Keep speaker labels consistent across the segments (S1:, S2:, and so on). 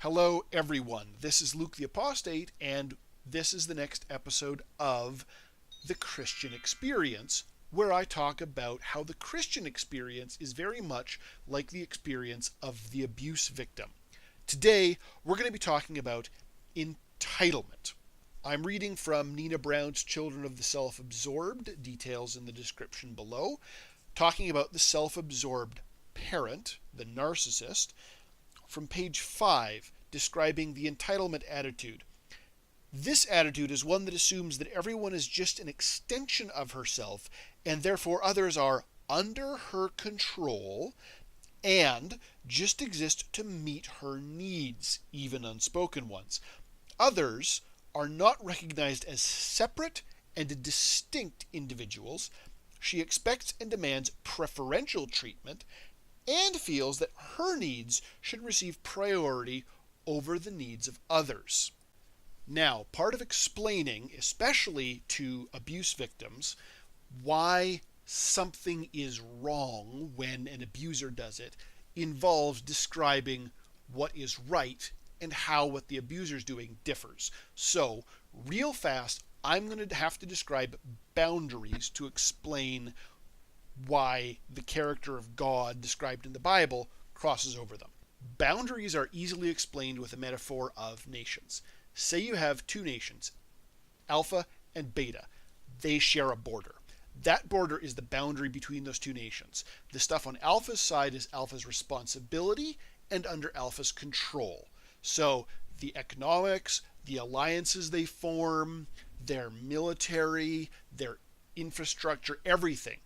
S1: Hello, everyone. This is Luke the Apostate, and this is the next episode of The Christian Experience, where I talk about how the Christian experience is very much like the experience of the abuse victim. Today, we're going to be talking about entitlement. I'm reading from Nina Brown's Children of the Self-Absorbed, details in the description below, talking about the self-absorbed parent, the narcissist, from page 5, describing the entitlement attitude. This attitude is one that assumes that everyone is just an extension of herself, and therefore others are under her control and just exist to meet her needs, even unspoken ones. Others are not recognized as separate and distinct individuals. She expects and demands preferential treatment and feels that her needs should receive priority over the needs of others. Now, part of explaining, especially to abuse victims, why something is wrong when an abuser does it involves describing what is right and how what the abuser is doing differs. So, real fast, I'm going to have to describe boundaries to explain why the character of God described in the Bible crosses over them. Boundaries are easily explained with a metaphor of nations. Say you have two nations, Alpha and Beta. They share a border. That border is the boundary between those two nations. The stuff on Alpha's side is Alpha's responsibility and under Alpha's control. So the economics, the alliances they form, their military, their infrastructure, everything.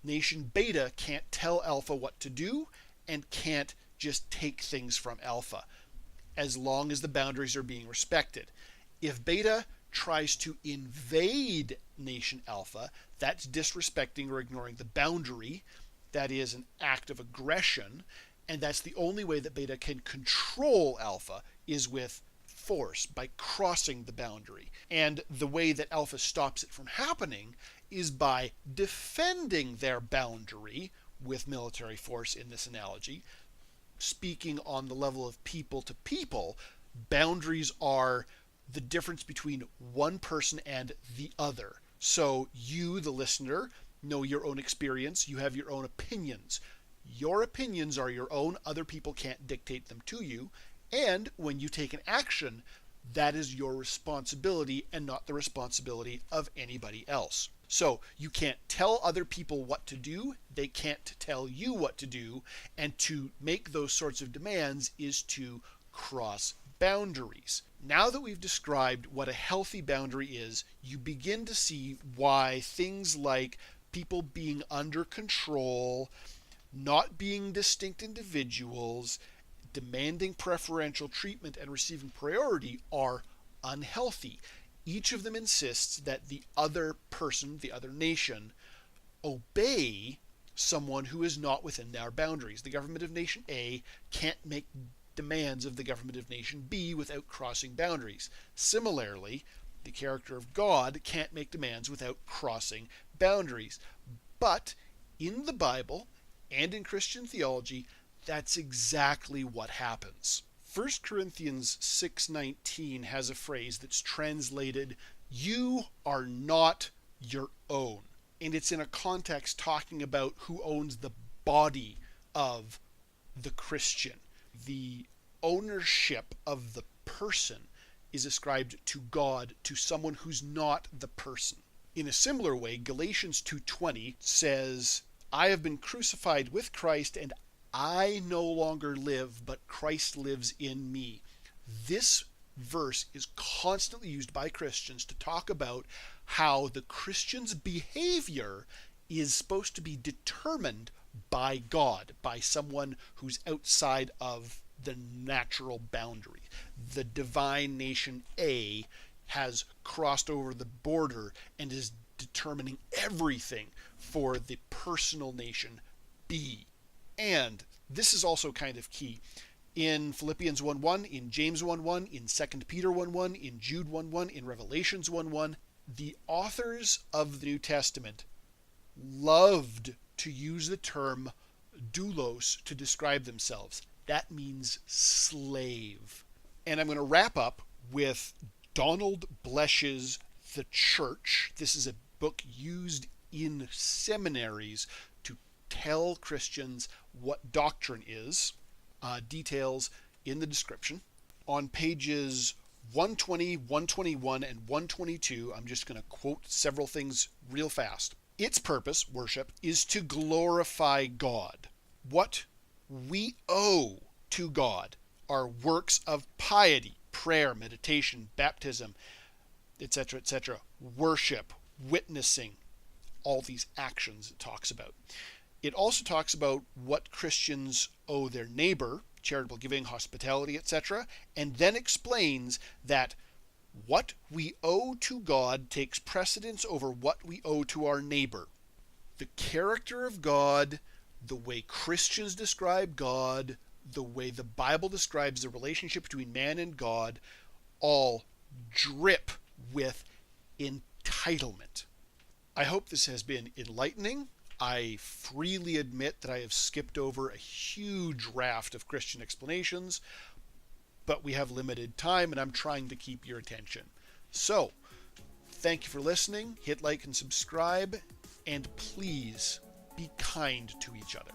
S1: Nation Beta can't tell Alpha what to do and can't just take things from Alpha as long as the boundaries are being respected. If Beta tries to invade Nation Alpha, that's disrespecting or ignoring the boundary. That is an act of aggression, and that's the only way that Beta can control Alpha is with force, by crossing the boundary. And the way that Alpha stops it from happening is by defending their boundary with military force in this analogy. Speaking on the level of people to people, boundaries are the difference between one person and the other. So you, the listener, know your own experience. You have your own opinions. Your opinions are your own. Other people can't dictate them to you. And when you take an action, that is your responsibility and not the responsibility of anybody else. So you can't tell other people what to do. They can't tell you what to do. And to make those sorts of demands is to cross boundaries. Now that we've described what a healthy boundary is, you begin to see why things like people being under control, not being distinct individuals, demanding preferential treatment and receiving priority are unhealthy. Each of them insists that the other person, the other nation, obey someone who is not within their boundaries. The government of nation A can't make demands of the government of nation B without crossing boundaries. Similarly, the character of God can't make demands without crossing boundaries. But in the Bible and in Christian theology, that's exactly what happens. 1 Corinthians 6:19 has a phrase that's translated, "You are not your own." And it's in a context talking about who owns the body of the Christian. The ownership of the person is ascribed to God, to someone who's not the person. In a similar way, Galatians 2:20 says, "I have been crucified with Christ, and I no longer live, but Christ lives in me." This verse is constantly used by Christians to talk about how the Christian's behavior is supposed to be determined by God, by someone who's outside of the natural boundary. The divine nation A has crossed over the border and is determining everything for the personal nation B. And this is also kind of key. In Philippians 1:1, in James 1:1, in 2 Peter 1:1, in Jude 1:1, in Revelations 1:1, the authors of the New Testament loved to use the term doulos to describe themselves. That means slave. And I'm going to wrap up with Donald Blesch's The Church. This is a book used in seminaries to tell Christians what doctrine is. Details in the description. On pages 120, 121, and 122, I'm just going to quote several things real fast. Its purpose, worship, is to glorify God. What we owe to God are works of piety, prayer, meditation, baptism, etc., etc., worship, witnessing, all these actions it talks about. It also talks about what Christians owe their neighbor, charitable giving, hospitality, etc., and then explains that what we owe to God takes precedence over what we owe to our neighbor. The character of God, the way Christians describe God, the way the Bible describes the relationship between man and God, all drip with entitlement. I hope this has been enlightening. I freely admit that I have skipped over a huge raft of Christian explanations, but we have limited time and I'm trying to keep your attention. So, thank you for listening. Hit like and subscribe, and please be kind to each other.